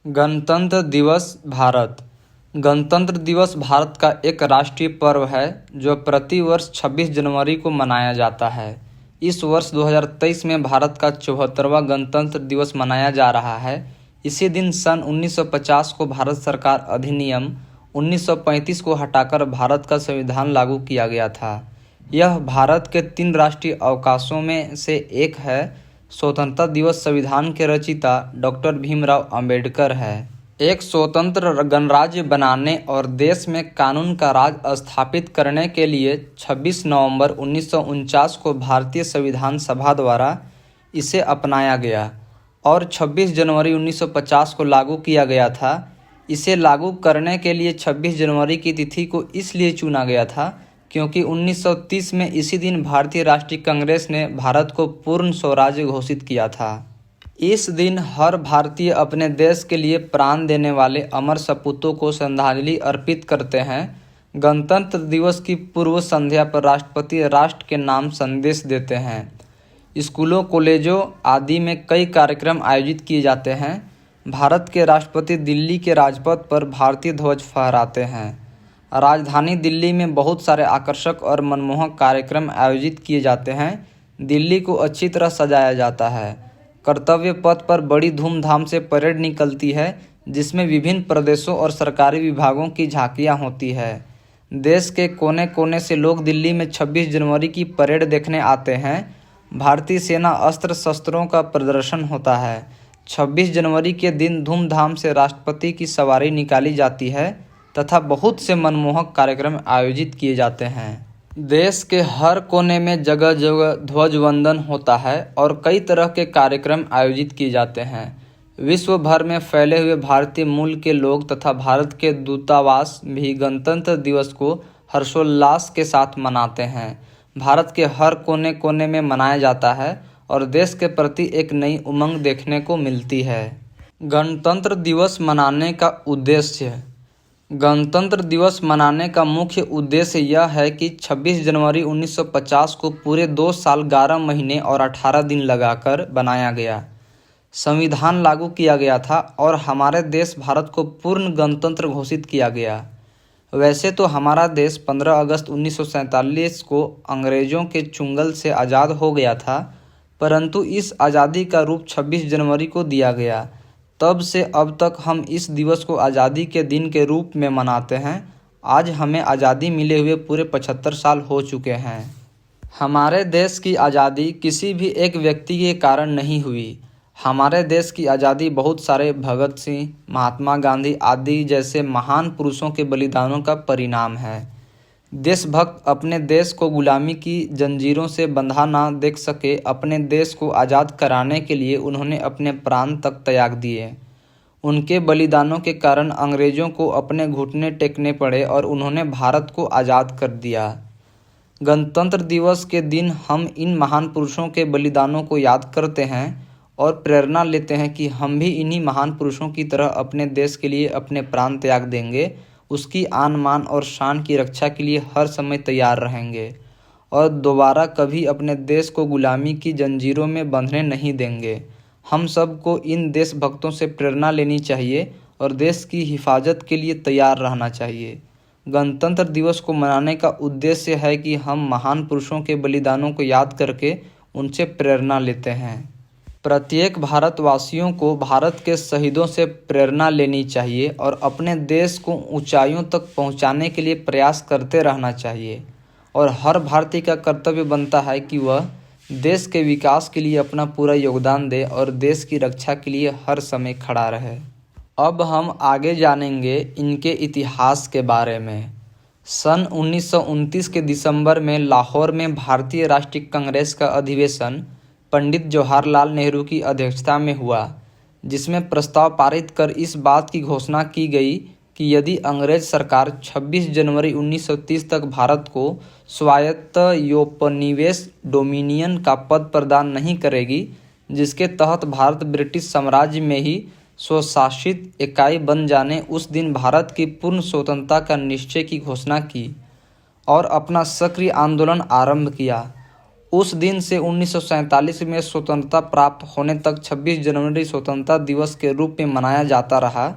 गणतंत्र दिवस भारत। गणतंत्र दिवस भारत का एक राष्ट्रीय पर्व है जो प्रति वर्ष 26 जनवरी को मनाया जाता है। इस वर्ष 2023 में भारत का 74वां गणतंत्र दिवस मनाया जा रहा है। इसी दिन सन 1950 को भारत सरकार अधिनियम 1935 को हटाकर भारत का संविधान लागू किया गया था। यह भारत के 3 राष्ट्रीय अवकाशों में से एक है। स्वतंत्रता दिवस संविधान के रचयिता डॉक्टर भीमराव अंबेडकर है। एक स्वतंत्र गणराज्य बनाने और देश में कानून का राज स्थापित करने के लिए 26 नवंबर 1949 को भारतीय संविधान सभा द्वारा इसे अपनाया गया और 26 जनवरी 1950 को लागू किया गया था। इसे लागू करने के लिए 26 जनवरी की तिथि को इसलिए चुना गया था क्योंकि 1930 में इसी दिन भारतीय राष्ट्रीय कांग्रेस ने भारत को पूर्ण स्वराज्य घोषित किया था। इस दिन हर भारतीय अपने देश के लिए प्राण देने वाले अमर सपूतों को श्रद्धांजलि अर्पित करते हैं। गणतंत्र दिवस की पूर्व संध्या पर राष्ट्रपति राष्ट्र के नाम संदेश देते हैं। स्कूलों, कॉलेजों आदि में कई कार्यक्रम आयोजित किए जाते हैं। भारत के राष्ट्रपति दिल्ली के राजपथ पर भारतीय ध्वज फहराते हैं। राजधानी दिल्ली में बहुत सारे आकर्षक और मनमोहक कार्यक्रम आयोजित किए जाते हैं। दिल्ली को अच्छी तरह सजाया जाता है। कर्तव्य पथ पर बड़ी धूमधाम से परेड निकलती है जिसमें विभिन्न प्रदेशों और सरकारी विभागों की झांकियां होती है। देश के कोने कोने से लोग दिल्ली में 26 जनवरी की परेड देखने आते हैं। भारतीय सेना अस्त्र शस्त्रों का प्रदर्शन होता है। 26 जनवरी के दिन धूमधाम से राष्ट्रपति की सवारी निकाली जाती है तथा बहुत से मनमोहक कार्यक्रम आयोजित किए जाते हैं। देश के हर कोने में जगह जगह ध्वज वंदन होता है और कई तरह के कार्यक्रम आयोजित किए जाते हैं। विश्व भर में फैले हुए भारतीय मूल के लोग तथा भारत के दूतावास भी गणतंत्र दिवस को हर्षोल्लास के साथ मनाते हैं। भारत के हर कोने कोने में मनाया जाता है और देश के प्रति एक नई उमंग देखने को मिलती है। गणतंत्र दिवस मनाने का उद्देश्य। गणतंत्र दिवस मनाने का मुख्य उद्देश्य यह है कि 26 जनवरी 1950 को पूरे 2 साल 11 महीने और 18 दिन लगाकर बनाया गया संविधान लागू किया गया था और हमारे देश भारत को पूर्ण गणतंत्र घोषित किया गया। वैसे तो हमारा देश 15 अगस्त 1947 को अंग्रेज़ों के चुंगल से आज़ाद हो गया था, परंतु इस आज़ादी का रूप 26 जनवरी को दिया गया। तब से अब तक हम इस दिवस को आज़ादी के दिन के रूप में मनाते हैं। आज हमें आज़ादी मिले हुए पूरे 75 साल हो चुके हैं। हमारे देश की आज़ादी किसी भी एक व्यक्ति के कारण नहीं हुई। हमारे देश की आज़ादी बहुत सारे भगत सिंह, महात्मा गांधी आदि जैसे महान पुरुषों के बलिदानों का परिणाम है। देशभक्त अपने देश को गुलामी की जंजीरों से बंधा ना देख सके, अपने देश को आज़ाद कराने के लिए उन्होंने अपने प्राण तक त्याग दिए। उनके बलिदानों के कारण अंग्रेज़ों को अपने घुटने टेकने पड़े और उन्होंने भारत को आज़ाद कर दिया। गणतंत्र दिवस के दिन हम इन महान पुरुषों के बलिदानों को याद करते हैं और प्रेरणा लेते हैं कि हम भी इन्हीं महान पुरुषों की तरह अपने देश के लिए अपने प्राण त्याग देंगे, उसकी आन मान और शान की रक्षा के लिए हर समय तैयार रहेंगे और दोबारा कभी अपने देश को गुलामी की जंजीरों में बंधने नहीं देंगे। हम सबको इन देशभक्तों से प्रेरणा लेनी चाहिए और देश की हिफाजत के लिए तैयार रहना चाहिए। गणतंत्र दिवस को मनाने का उद्देश्य है कि हम महान पुरुषों के बलिदानों को याद करके उनसे प्रेरणा लेते हैं। प्रत्येक भारतवासियों को भारत के शहीदों से प्रेरणा लेनी चाहिए और अपने देश को ऊंचाइयों तक पहुंचाने के लिए प्रयास करते रहना चाहिए और हर भारतीय का कर्तव्य बनता है कि वह देश के विकास के लिए अपना पूरा योगदान दे और देश की रक्षा के लिए हर समय खड़ा रहे। अब हम आगे जानेंगे इनके इतिहास के बारे में। सन 1929 के दिसंबर में लाहौर में भारतीय राष्ट्रीय कांग्रेस का अधिवेशन पंडित जवाहरलाल नेहरू की अध्यक्षता में हुआ, जिसमें प्रस्ताव पारित कर इस बात की घोषणा की गई कि यदि अंग्रेज सरकार 26 जनवरी 1930 तक भारत को स्वायत्त औपनिवेश डोमिनियन का पद प्रदान नहीं करेगी, जिसके तहत भारत ब्रिटिश साम्राज्य में ही स्वशासित इकाई बन जाने, उस दिन भारत की पूर्ण स्वतंत्रता का निश्चय की घोषणा की और अपना सक्रिय आंदोलन आरंभ किया। उस दिन से 1947 में स्वतंत्रता प्राप्त होने तक 26 जनवरी स्वतंत्रता दिवस के रूप में मनाया जाता रहा।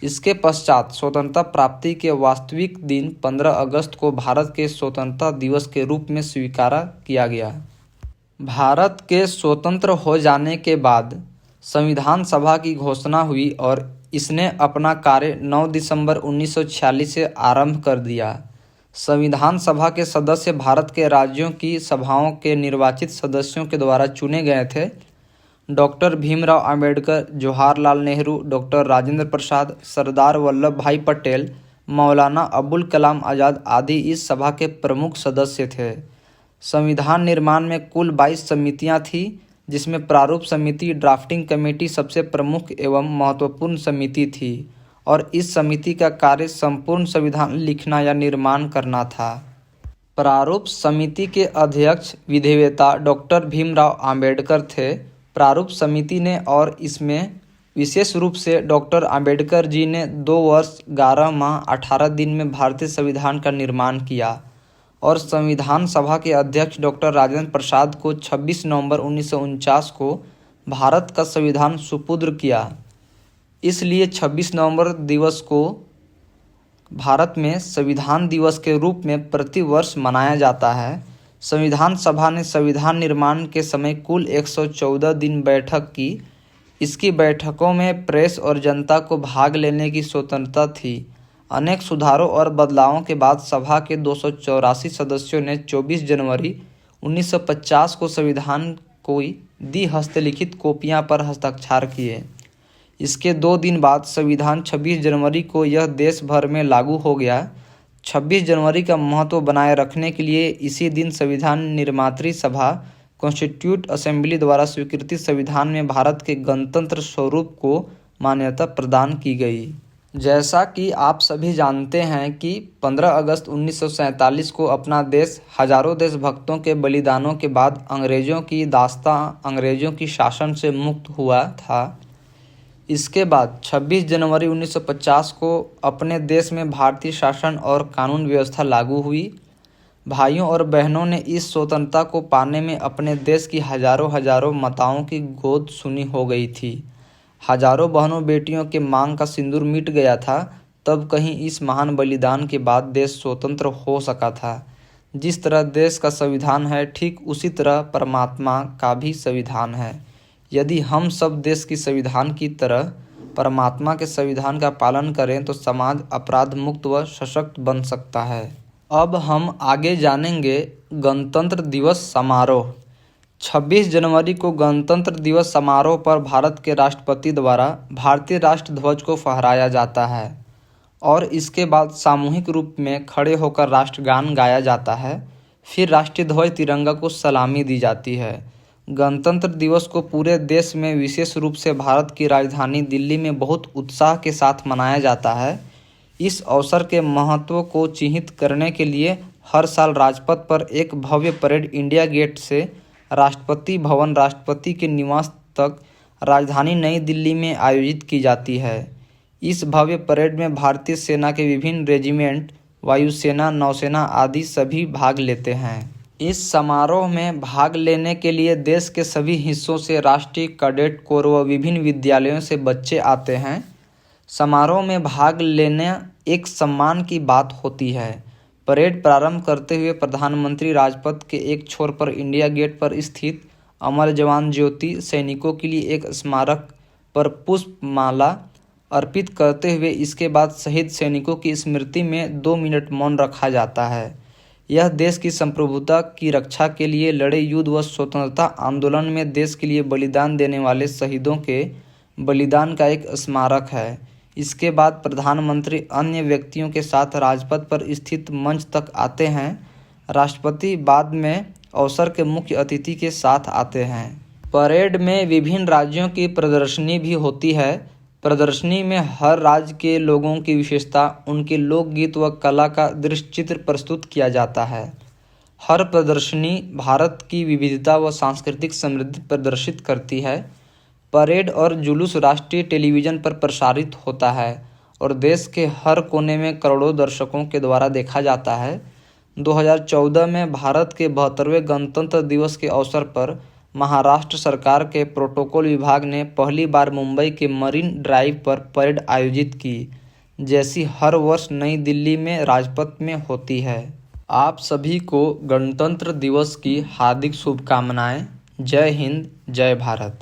इसके पश्चात स्वतंत्रता प्राप्ति के वास्तविक दिन 15 अगस्त को भारत के स्वतंत्रता दिवस के रूप में स्वीकार किया गया। भारत के स्वतंत्र हो जाने के बाद संविधान सभा की घोषणा हुई और इसने अपना कार्य 9 दिसंबर 1946 से आरंभ कर दिया। संविधान सभा के सदस्य भारत के राज्यों की सभाओं के निर्वाचित सदस्यों के द्वारा चुने गए थे। डॉक्टर भीमराव अंबेडकर, जवाहरलाल नेहरू, डॉक्टर राजेंद्र प्रसाद, सरदार वल्लभ भाई पटेल, मौलाना अबुल कलाम आज़ाद आदि इस सभा के प्रमुख सदस्य थे। संविधान निर्माण में कुल 22 समितियां थीं, जिसमें प्रारूप समिति, ड्राफ्टिंग कमेटी सबसे प्रमुख एवं महत्वपूर्ण समिति थी और इस समिति का कार्य संपूर्ण संविधान लिखना या निर्माण करना था। प्रारूप समिति के अध्यक्ष विधिवेत्ता डॉक्टर भीमराव अंबेडकर थे। प्रारूप समिति ने और इसमें विशेष रूप से डॉक्टर अंबेडकर जी ने 2 वर्ष 11 माह 18 दिन में भारतीय संविधान का निर्माण किया और संविधान सभा के अध्यक्ष डॉक्टर राजेंद्र प्रसाद को 26 नवंबर 1949 को भारत का संविधान सुपुर्द किया। इसलिए 26 नवंबर दिवस को भारत में संविधान दिवस के रूप में प्रतिवर्ष मनाया जाता है। संविधान सभा ने संविधान निर्माण के समय कुल 114 दिन बैठक की। इसकी बैठकों में प्रेस और जनता को भाग लेने की स्वतंत्रता थी। अनेक सुधारों और बदलावों के बाद सभा के 284 सदस्यों ने 24 जनवरी 1950 को संविधान की दी हस्तलिखित कॉपियां पर हस्ताक्षर किए। इसके 2 दिन बाद संविधान 26 जनवरी को यह देश भर में लागू हो गया। 26 जनवरी का महत्व बनाए रखने के लिए इसी दिन संविधान निर्मात्री सभा कॉन्स्टिट्यूट असेंबली द्वारा स्वीकृत संविधान में भारत के गणतंत्र स्वरूप को मान्यता प्रदान की गई। जैसा कि आप सभी जानते हैं कि 15 अगस्त 1947 को अपना देश हजारों देशभक्तों के बलिदानों के बाद अंग्रेजों की दास्तां, अंग्रेजों की शासन से मुक्त हुआ था। इसके बाद 26 जनवरी 1950 को अपने देश में भारतीय शासन और कानून व्यवस्था लागू हुई। भाइयों और बहनों ने इस स्वतंत्रता को पाने में अपने देश की हजारों माताओं की गोद सुनी हो गई थी। हजारों बहनों बेटियों के मांग का सिंदूर मिट गया था। तब कहीं इस महान बलिदान के बाद देश स्वतंत्र हो सका था। जिस तरह देश का संविधान है, ठीक उसी तरह परमात्मा का भी संविधान है। यदि हम सब देश की संविधान की तरह परमात्मा के संविधान का पालन करें तो समाज अपराध मुक्त व सशक्त बन सकता है। अब हम आगे जानेंगे गणतंत्र दिवस समारोह। 26 जनवरी को गणतंत्र दिवस समारोह पर भारत के राष्ट्रपति द्वारा भारतीय राष्ट्र ध्वज को फहराया जाता है और इसके बाद सामूहिक रूप में खड़े होकर राष्ट्रगान गाया जाता है। फिर राष्ट्रीय ध्वज तिरंगा को सलामी दी जाती है। गणतंत्र दिवस को पूरे देश में, विशेष रूप से भारत की राजधानी दिल्ली में बहुत उत्साह के साथ मनाया जाता है। इस अवसर के महत्व को चिन्हित करने के लिए हर साल राजपथ पर एक भव्य परेड इंडिया गेट से राष्ट्रपति भवन, राष्ट्रपति के निवास तक राजधानी नई दिल्ली में आयोजित की जाती है। इस भव्य परेड में भारतीय सेना के विभिन्न रेजिमेंट, वायुसेना, नौसेना आदि सभी भाग लेते हैं। इस समारोह में भाग लेने के लिए देश के सभी हिस्सों से राष्ट्रीय कैडेट कोर व विभिन्न विद्यालयों से बच्चे आते हैं। समारोह में भाग लेना एक सम्मान की बात होती है। परेड प्रारंभ करते हुए प्रधानमंत्री राजपथ के एक छोर पर इंडिया गेट पर स्थित अमर जवान ज्योति, सैनिकों के लिए एक स्मारक पर पुष्पमाला अर्पित करते हुए इसके बाद शहीद सैनिकों की स्मृति में 2 मिनट मौन रखा जाता है। यह देश की संप्रभुता की रक्षा के लिए लड़े युद्ध व स्वतंत्रता आंदोलन में देश के लिए बलिदान देने वाले शहीदों के बलिदान का एक स्मारक है। इसके बाद प्रधानमंत्री अन्य व्यक्तियों के साथ राजपथ पर स्थित मंच तक आते हैं। राष्ट्रपति बाद में अवसर के मुख्य अतिथि के साथ आते हैं। परेड में विभिन्न राज्यों की प्रदर्शनी भी होती है। प्रदर्शनी में हर राज्य के लोगों की विशेषता, उनके लोकगीत व कला का दृश्य चित्र प्रस्तुत किया जाता है। हर प्रदर्शनी भारत की विविधता व सांस्कृतिक समृद्धि प्रदर्शित करती है। परेड और जुलूस राष्ट्रीय टेलीविज़न पर प्रसारित होता है और देश के हर कोने में करोड़ों दर्शकों के द्वारा देखा जाता है। 2014 में भारत के 72वें गणतंत्र दिवस के अवसर पर महाराष्ट्र सरकार के प्रोटोकॉल विभाग ने पहली बार मुंबई के मरीन ड्राइव पर परेड आयोजित की, जैसी हर वर्ष नई दिल्ली में राजपथ में होती है। आप सभी को गणतंत्र दिवस की हार्दिक शुभकामनाएं। जय हिंद, जय भारत।